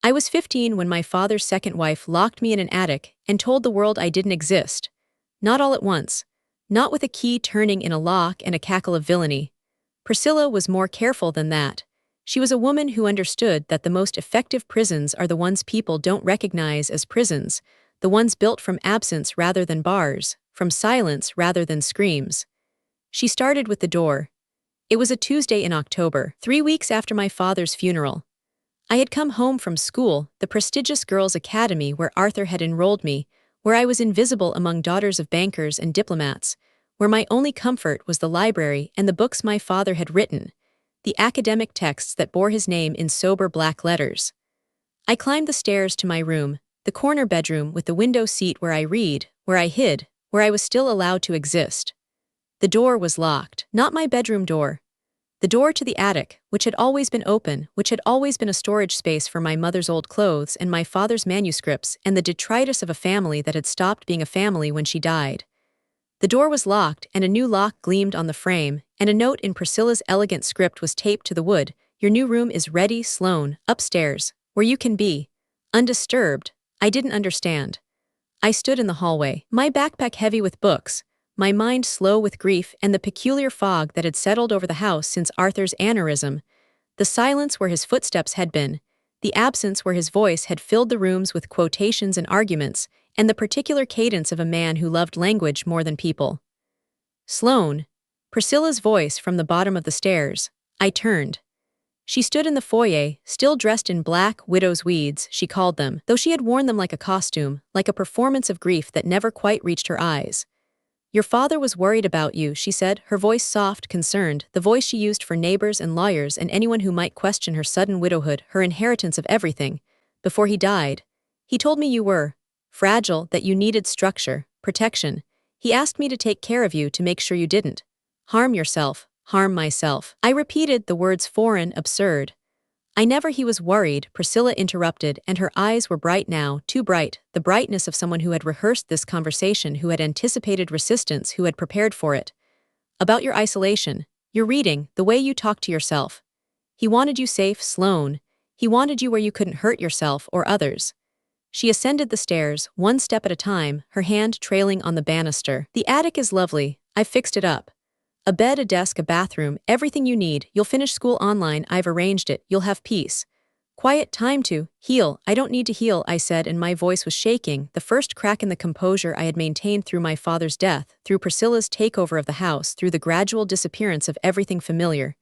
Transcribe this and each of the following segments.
I was 15 when my father's second wife locked me in an attic and told the world I didn't exist. Not all at once. Not with a key turning in a lock and a cackle of villainy. Priscilla was more careful than that. She was a woman who understood that the most effective prisons are the ones people don't recognize as prisons, the ones built from absence rather than bars, from silence rather than screams. She started with the door. It was a Tuesday in October, 3 weeks after my father's funeral. I had come home from school, the prestigious girls' academy where Arthur had enrolled me, where I was invisible among daughters of bankers and diplomats, where my only comfort was the library and the books my father had written, the academic texts that bore his name in sober black letters. I climbed the stairs to my room, the corner bedroom with the window seat where I read, where I hid, where I was still allowed to exist. The door was locked, not my bedroom door. The door to the attic, which had always been open, which had always been a storage space for my mother's old clothes and my father's manuscripts and the detritus of a family that had stopped being a family when she died. The door was locked and a new lock gleamed on the frame, and a note in Priscilla's elegant script was taped to the wood. Your new room is ready, Sloane, upstairs, where you can be. Undisturbed. I didn't understand. I stood in the hallway, my backpack heavy with books, my mind slow with grief and the peculiar fog that had settled over the house since Arthur's aneurysm, the silence where his footsteps had been, the absence where his voice had filled the rooms with quotations and arguments, and the particular cadence of a man who loved language more than people. Sloane. Priscilla's voice from the bottom of the stairs. I turned. She stood in the foyer, still dressed in black widow's weeds, she called them, though she had worn them like a costume, like a performance of grief that never quite reached her eyes. Your father was worried about you, she said, her voice soft, concerned, the voice she used for neighbors and lawyers and anyone who might question her sudden widowhood, her inheritance of everything. Before he died, he told me you were fragile, that you needed structure, protection. He asked me to take care of you to make sure you didn't harm yourself, harm myself. I repeated the words foreign, absurd. He was worried, Priscilla interrupted, and her eyes were bright now, too bright, the brightness of someone who had rehearsed this conversation, who had anticipated resistance, who had prepared for it. About your isolation, your reading, the way you talk to yourself. He wanted you safe, Sloane. He wanted you where you couldn't hurt yourself or others. She ascended the stairs, one step at a time, her hand trailing on the banister. The attic is lovely. I've fixed it up. A bed, a desk, a bathroom, everything you need. You'll finish school online, I've arranged it, you'll have peace. Quiet time to heal. I don't need to heal, I said, and my voice was shaking, the first crack in the composure I had maintained through my father's death, through Priscilla's takeover of the house, through the gradual disappearance of everything familiar.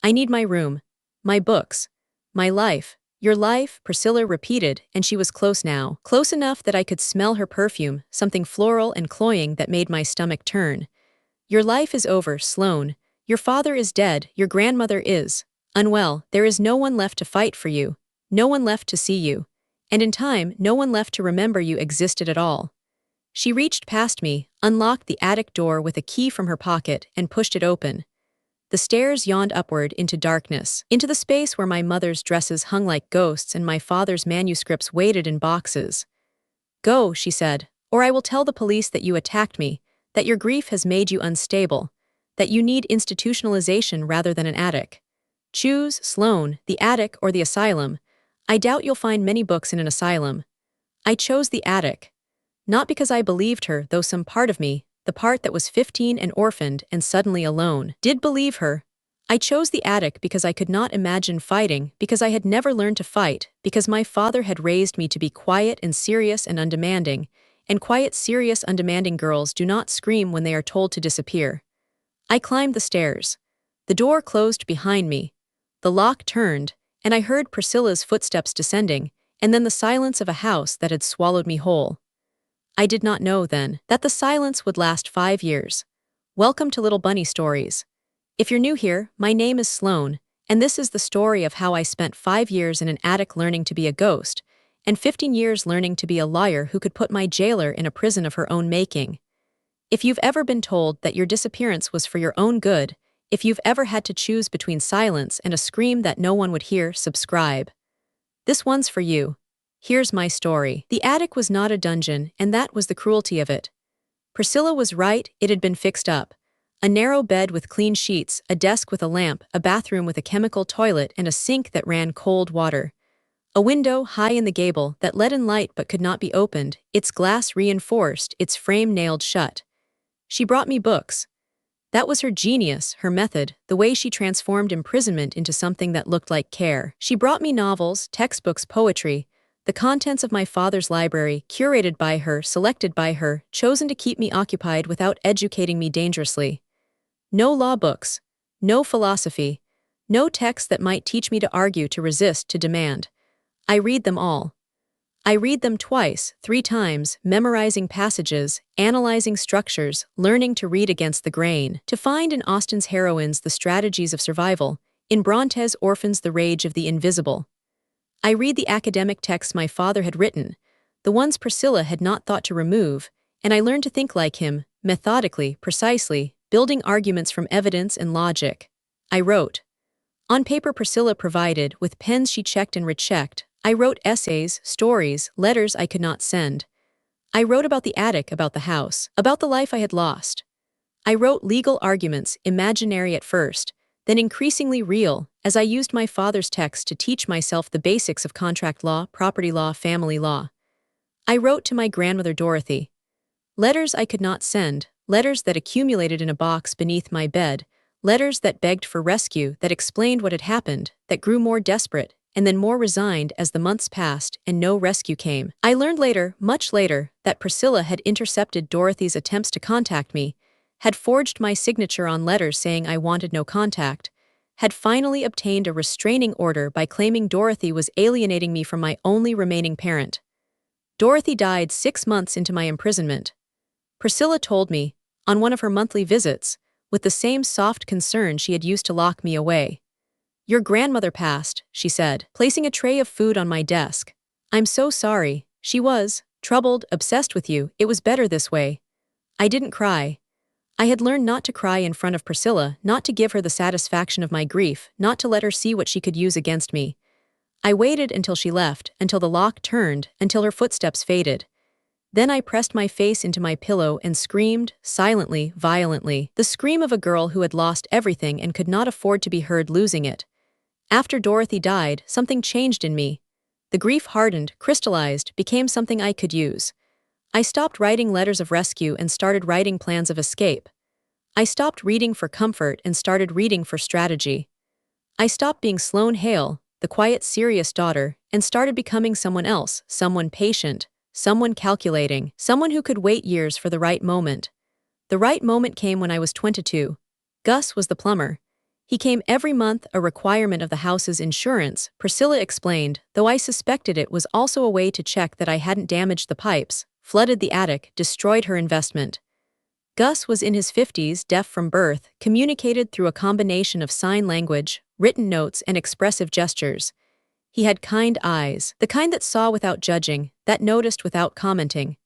I need my room, my books, my life. Your life, Priscilla repeated, and she was close now, close enough that I could smell her perfume, something floral and cloying that made my stomach turn. Your life is over, Sloane. Your father is dead, your grandmother is unwell, there is no one left to fight for you, no one left to see you, and in time, no one left to remember you existed at all. She reached past me, unlocked the attic door with a key from her pocket, and pushed it open. The stairs yawned upward into darkness, into the space where my mother's dresses hung like ghosts and my father's manuscripts waited in boxes. Go, she said, or I will tell the police that you attacked me, that your grief has made you unstable, that you need institutionalization rather than an attic. Choose, Sloane, the attic or the asylum. I doubt you'll find many books in an asylum. I chose the attic. Not because I believed her, though some part of me, the part that was 15 and orphaned and suddenly alone, did believe her. I chose the attic because I could not imagine fighting, because I had never learned to fight, because my father had raised me to be quiet and serious and undemanding, and quiet, serious, undemanding girls do not scream when they are told to disappear. I climbed the stairs. The door closed behind me. The lock turned, and I heard Priscilla's footsteps descending, and then the silence of a house that had swallowed me whole. I did not know then that the silence would last 5 years. Welcome to Little Bunny Stories. If you're new here, my name is Sloane, and this is the story of how I spent 5 years in an attic learning to be a ghost, and 15 years learning to be a lawyer who could put my jailer in a prison of her own making. If you've ever been told that your disappearance was for your own good, if you've ever had to choose between silence and a scream that no one would hear, subscribe. This one's for you. Here's my story. The attic was not a dungeon, and that was the cruelty of it. Priscilla was right, it had been fixed up. A narrow bed with clean sheets, a desk with a lamp, a bathroom with a chemical toilet, and a sink that ran cold water. A window high in the gable that let in light but could not be opened, its glass reinforced, its frame nailed shut. She brought me books. That was her genius, her method, the way she transformed imprisonment into something that looked like care. She brought me novels, textbooks, poetry, the contents of my father's library, curated by her, selected by her, chosen to keep me occupied without educating me dangerously. No law books, no philosophy, no text that might teach me to argue, to resist, to demand. I read them all. I read them twice, 3 times, memorizing passages, analyzing structures, learning to read against the grain, to find in Austen's heroines the strategies of survival, in Bronte's orphans the rage of the invisible. I read the academic texts my father had written, the ones Priscilla had not thought to remove, and I learned to think like him, methodically, precisely, building arguments from evidence and logic. I wrote. On paper Priscilla provided, with pens she checked and rechecked. I wrote essays, stories, letters I could not send. I wrote about the attic, about the house, about the life I had lost. I wrote legal arguments, imaginary at first, then increasingly real, as I used my father's text to teach myself the basics of contract law, property law, family law. I wrote to my grandmother Dorothy. Letters I could not send, letters that accumulated in a box beneath my bed, letters that begged for rescue, that explained what had happened, that grew more desperate, and then more resigned as the months passed and no rescue came. I learned later, much later, that Priscilla had intercepted Dorothy's attempts to contact me, had forged my signature on letters saying I wanted no contact, had finally obtained a restraining order by claiming Dorothy was alienating me from my only remaining parent. Dorothy died 6 months into my imprisonment. Priscilla told me, on one of her monthly visits, with the same soft concern she had used to lock me away. Your grandmother passed, she said, placing a tray of food on my desk. I'm so sorry. She was troubled, obsessed with you. It was better this way. I didn't cry. I had learned not to cry in front of Priscilla, not to give her the satisfaction of my grief, not to let her see what she could use against me. I waited until she left, until the lock turned, until her footsteps faded. Then I pressed my face into my pillow and screamed, silently, violently, the scream of a girl who had lost everything and could not afford to be heard losing it. After Dorothy died, something changed in me. The grief hardened, crystallized, became something I could use. I stopped writing letters of rescue and started writing plans of escape. I stopped reading for comfort and started reading for strategy. I stopped being Sloane Hale, the quiet, serious daughter, and started becoming someone else, someone patient, someone calculating, someone who could wait years for the right moment. The right moment came when I was 22. Gus was the plumber. He came every month, a requirement of the house's insurance, Priscilla explained, though I suspected it was also a way to check that I hadn't damaged the pipes, flooded the attic, destroyed her investment. Gus was in his 50s, deaf from birth, communicated through a combination of sign language, written notes, and expressive gestures. He had kind eyes, the kind that saw without judging, that noticed without commenting.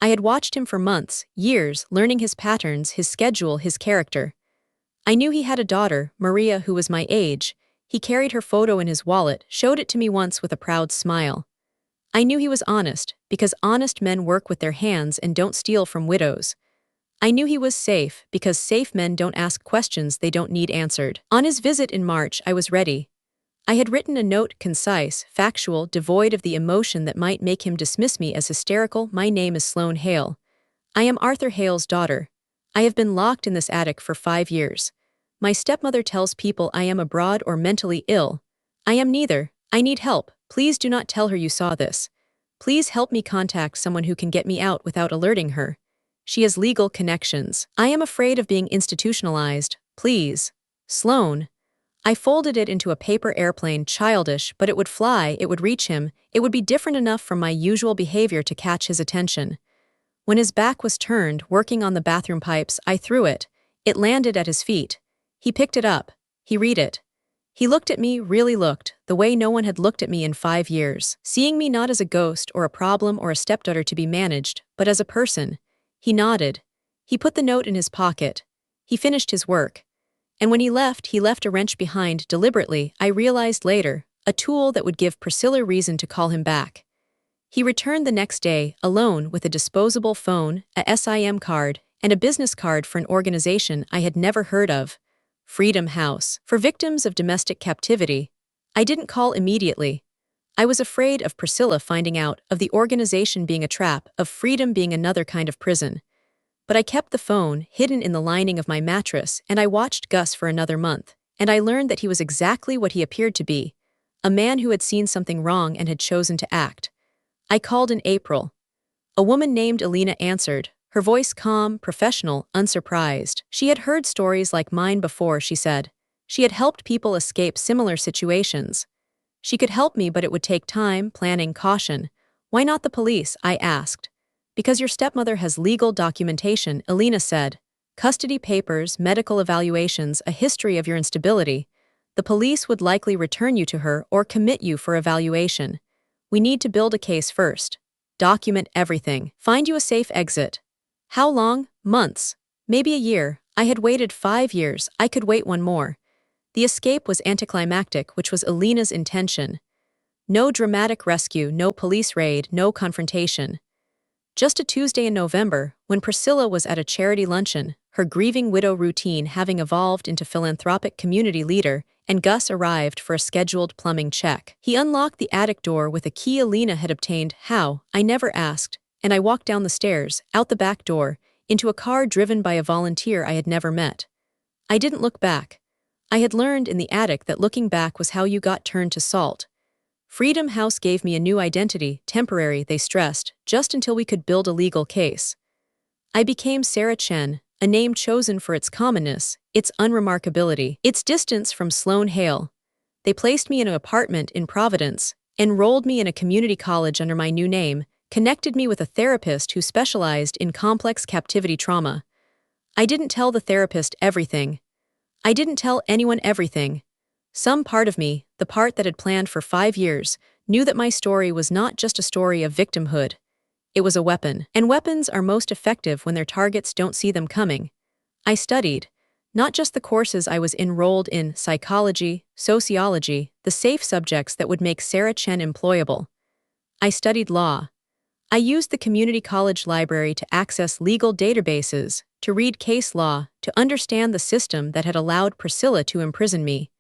I had watched him for months, years, learning his patterns, his schedule, his character. I knew he had a daughter, Maria, who was my age. He carried her photo in his wallet, showed it to me once with a proud smile. I knew he was honest, because honest men work with their hands and don't steal from widows. I knew he was safe, because safe men don't ask questions they don't need answered. On his visit in March, I was ready. I had written a note, concise, factual, devoid of the emotion that might make him dismiss me as hysterical. My name is Sloane Hale. I am Arthur Hale's daughter. I have been locked in this attic for 5 years. My stepmother tells people I am abroad or mentally ill. I am neither. I need help. Please do not tell her you saw this. Please help me contact someone who can get me out without alerting her. She has legal connections. I am afraid of being institutionalized. Please. Sloane. I folded it into a paper airplane, childish, but it would fly, it would reach him, it would be different enough from my usual behavior to catch his attention. When his back was turned, working on the bathroom pipes, I threw it. It landed at his feet. He picked it up. He read it. He looked at me, really looked, the way no one had looked at me in 5 years, seeing me not as a ghost or a problem or a stepdaughter to be managed, but as a person. He nodded. He put the note in his pocket. He finished his work. And when he left a wrench behind, deliberately, I realized later, a tool that would give Priscilla reason to call him back. He returned the next day, alone, with a disposable phone, a SIM card, and a business card for an organization I had never heard of. Freedom House. For victims of domestic captivity. I didn't call immediately. I was afraid of Priscilla finding out, of the organization being a trap, of freedom being another kind of prison. But I kept the phone hidden in the lining of my mattress, and I watched Gus for another month, and I learned that he was exactly what he appeared to be, a man who had seen something wrong and had chosen to act. I called in April. A woman named Alina answered, her voice calm, professional, unsurprised. She had heard stories like mine before, she said. She had helped people escape similar situations. She could help me, but it would take time, planning, caution. Why not the police? I asked. Because your stepmother has legal documentation, Alina said. Custody papers, medical evaluations, a history of your instability. The police would likely return you to her or commit you for evaluation. We need to build a case first. Document everything. Find you a safe exit. How long? Months. Maybe a year. I had waited 5 years. I could wait one more. The escape was anticlimactic, which was Alina's intention. No dramatic rescue, no police raid, no confrontation. Just a Tuesday in November, when Priscilla was at a charity luncheon, her grieving widow routine having evolved into philanthropic community leader, and Gus arrived for a scheduled plumbing check. He unlocked the attic door with a key Alina had obtained. How? I never asked, and I walked down the stairs, out the back door, into a car driven by a volunteer I had never met. I didn't look back. I had learned in the attic that looking back was how you got turned to salt. Freedom House gave me a new identity, temporary, they stressed, just until we could build a legal case. I became Sarah Chen, a name chosen for its commonness, its unremarkability, its distance from Sloane Hale. They placed me in an apartment in Providence, enrolled me in a community college under my new name, connected me with a therapist who specialized in complex captivity trauma. I didn't tell the therapist everything. I didn't tell anyone everything. Some part of me, the part that had planned for 5 years, knew that my story was not just a story of victimhood. It was a weapon. And weapons are most effective when their targets don't see them coming. I studied, not just the courses I was enrolled in, psychology, sociology, the safe subjects that would make Sarah Chen employable. I studied law. I used the community college library to access legal databases, to read case law, to understand the system that had allowed Priscilla to imprison me.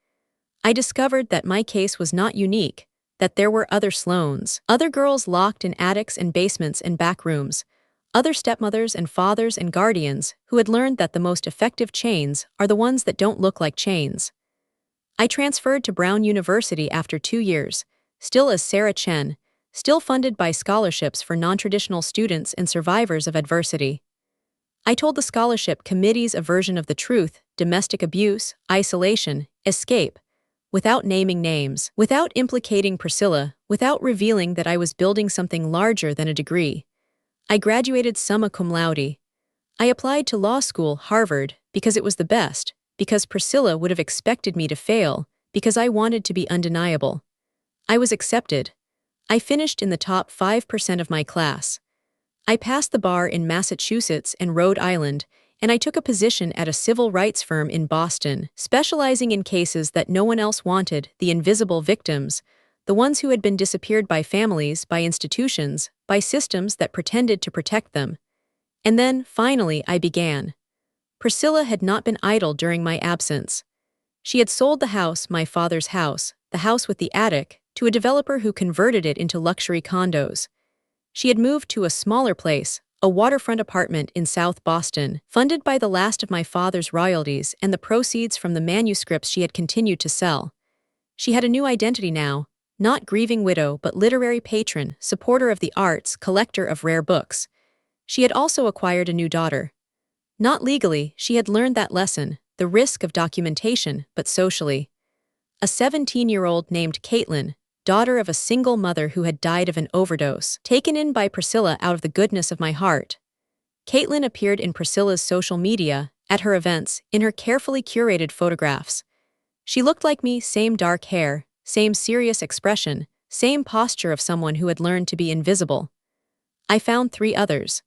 I discovered that my case was not unique, that there were other Sloanes, other girls locked in attics and basements and back rooms, other stepmothers and fathers and guardians who had learned that the most effective chains are the ones that don't look like chains. I transferred to Brown University after 2 years, still as Sarah Chen, still funded by scholarships for non-traditional students and survivors of adversity. I told the scholarship committees a version of the truth, domestic abuse, isolation, escape, without naming names, without implicating Priscilla, without revealing that I was building something larger than a degree. I graduated summa cum laude. I applied to law school, Harvard, because it was the best, because Priscilla would have expected me to fail, because I wanted to be undeniable. I was accepted. I finished in the top 5% of my class. I passed the bar in Massachusetts and Rhode Island, and I took a position at a civil rights firm in Boston, specializing in cases that no one else wanted, the invisible victims, the ones who had been disappeared by families, by institutions, by systems that pretended to protect them. And then, finally, I began. Priscilla had not been idle during my absence. She had sold the house, my father's house, the house with the attic, to a developer who converted it into luxury condos. She had moved to a smaller place, a waterfront apartment in South Boston, funded by the last of my father's royalties and the proceeds from the manuscripts she had continued to sell. She had a new identity now, not grieving widow but literary patron, supporter of the arts, collector of rare books. She had also acquired a new daughter. Not legally, she had learned that lesson, the risk of documentation, but socially. A 17-year-old named Caitlin, daughter of a single mother who had died of an overdose, taken in by Priscilla out of the goodness of my heart. Caitlin appeared in Priscilla's social media, at her events, in her carefully curated photographs. She looked like me, same dark hair, same serious expression, same posture of someone who had learned to be invisible. I found 3 others.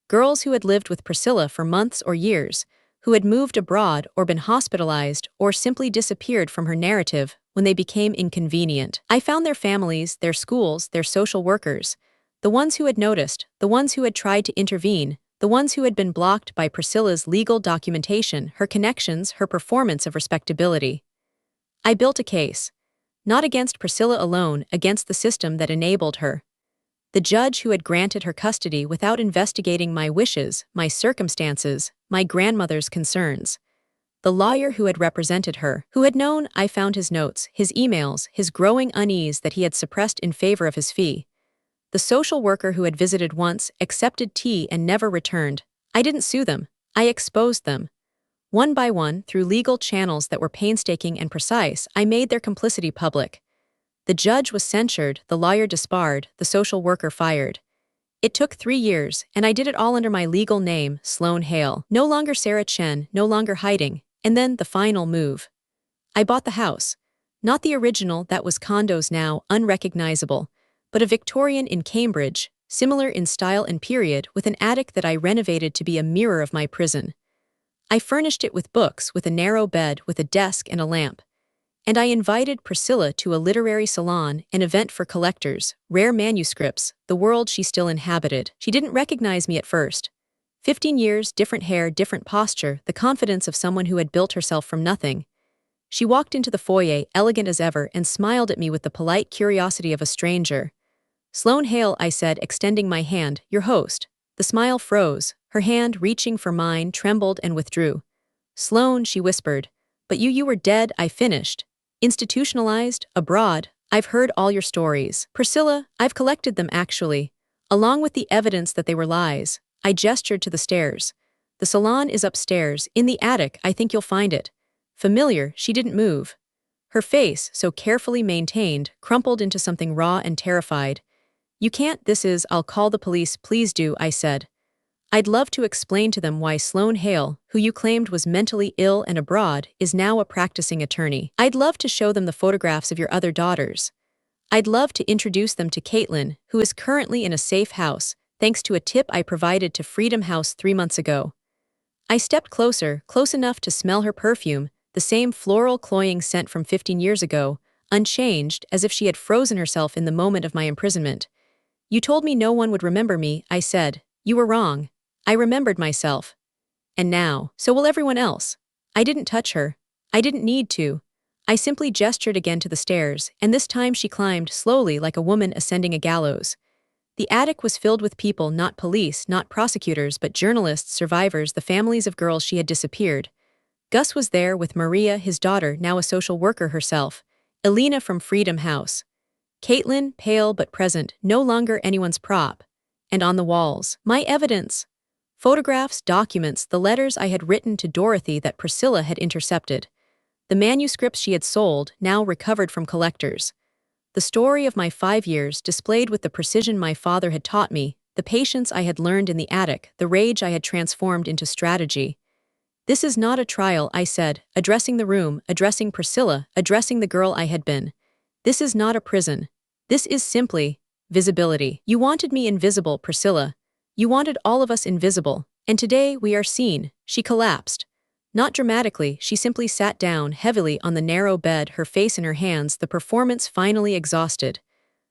Girls who had lived with Priscilla for months or years, who had moved abroad or been hospitalized or simply disappeared from her narrative when they became inconvenient. I found their families, their schools, their social workers, the ones who had noticed, the ones who had tried to intervene, the ones who had been blocked by Priscilla's legal documentation, her connections, her performance of respectability. I built a case. Not against Priscilla alone, against the system that enabled her. The judge who had granted her custody without investigating my wishes, my circumstances, my grandmother's concerns. The lawyer who had represented her, who had known I found his notes, his emails, his growing unease that he had suppressed in favor of his fee. The social worker who had visited once, accepted tea and never returned. I didn't sue them. I exposed them. One by one, through legal channels that were painstaking and precise, I made their complicity public. The judge was censured, the lawyer disbarred, the social worker fired. It took 3 years, and I did it all under my legal name, Sloane Hale. No longer Sarah Chen, no longer hiding. And then, the final move. I bought the house. Not the original that was condos now, unrecognizable, but a Victorian in Cambridge, similar in style and period, with an attic that I renovated to be a mirror of my prison. I furnished it with books, with a narrow bed, with a desk and a lamp. And I invited Priscilla to a literary salon, an event for collectors, rare manuscripts, the world she still inhabited. She didn't recognize me at first. 15 years, different hair, different posture, the confidence of someone who had built herself from nothing. She walked into the foyer, elegant as ever, and smiled at me with the polite curiosity of a stranger. "Sloane Hale," I said, extending my hand, "your host." The smile froze. Her hand, reaching for mine, trembled and withdrew. "Sloane," she whispered. "But you were dead," I finished. "Institutionalized, abroad. I've heard all your stories. Priscilla, I've collected them actually. Along with the evidence that they were lies." I gestured to the stairs. "The salon is upstairs, in the attic, I think you'll find it." Familiar, she didn't move. Her face, so carefully maintained, crumpled into something raw and terrified. "You can't, I'll call the police, please do," I said. "I'd love to explain to them why Sloane Hale, who you claimed was mentally ill and abroad, is now a practicing attorney. I'd love to show them the photographs of your other daughters. I'd love to introduce them to Caitlin, who is currently in a safe house, thanks to a tip I provided to Freedom House 3 months ago." I stepped closer, close enough to smell her perfume, the same floral cloying scent from 15 years ago, unchanged, as if she had frozen herself in the moment of my imprisonment. "You told me no one would remember me," I said. "You were wrong. I remembered myself. And now, so will everyone else." I didn't touch her. I didn't need to. I simply gestured again to the stairs, and this time she climbed slowly like a woman ascending a gallows. The attic was filled with people, not police, not prosecutors, but journalists, survivors, the families of girls she had disappeared. Gus was there with Maria, his daughter, now a social worker herself. Elena from Freedom House. Caitlin, pale but present, no longer anyone's prop. And on the walls, my evidence. Photographs, documents, the letters I had written to Dorothy that Priscilla had intercepted. The manuscripts she had sold, now recovered from collectors. The story of my 5 years displayed with the precision my father had taught me, the patience I had learned in the attic, the rage I had transformed into strategy. "This is not a trial," I said, addressing the room, addressing Priscilla, addressing the girl I had been. "This is not a prison. This is simply visibility. You wanted me invisible, Priscilla. You wanted all of us invisible, and today we are seen." She collapsed. Not dramatically, she simply sat down heavily on the narrow bed, her face in her hands, the performance finally exhausted.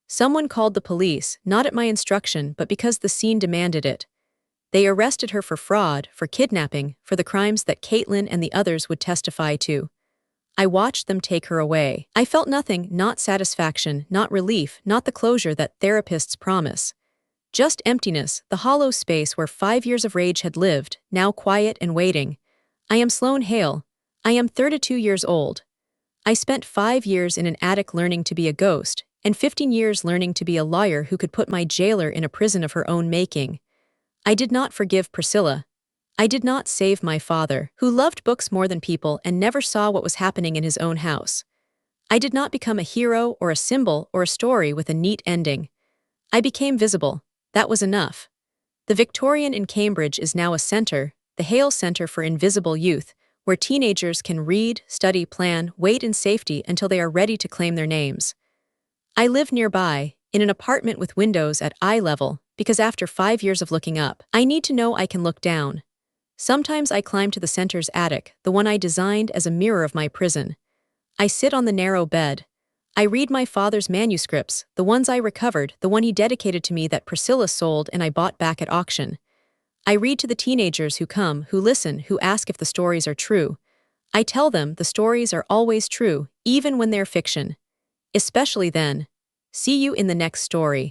Someone called the police, not at my instruction, but because the scene demanded it. They arrested her for fraud, for kidnapping, for the crimes that Caitlin and the others would testify to. I watched them take her away. I felt nothing, not satisfaction, not relief, not the closure that therapists promise. Just emptiness, the hollow space where 5 years of rage had lived, now quiet and waiting. I am Sloane Hale. I am 32 years old. I spent 5 years in an attic learning to be a ghost, and 15 years learning to be a lawyer who could put my jailer in a prison of her own making. I did not forgive Priscilla. I did not save my father, who loved books more than people and never saw what was happening in his own house. I did not become a hero or a symbol or a story with a neat ending. I became visible. That was enough. The Victorian in Cambridge is now a center, the Hale Center for Invisible Youth, where teenagers can read, study, plan, wait in safety until they are ready to claim their names. I live nearby, in an apartment with windows at eye level, because after 5 years of looking up, I need to know I can look down. Sometimes I climb to the center's attic, the one I designed as a mirror of my prison. I sit on the narrow bed. I read my father's manuscripts, the ones I recovered, the one he dedicated to me that Priscilla sold and I bought back at auction. I read to the teenagers who come, who listen, who ask if the stories are true. I tell them the stories are always true, even when they're fiction. especially then. See you in the next story.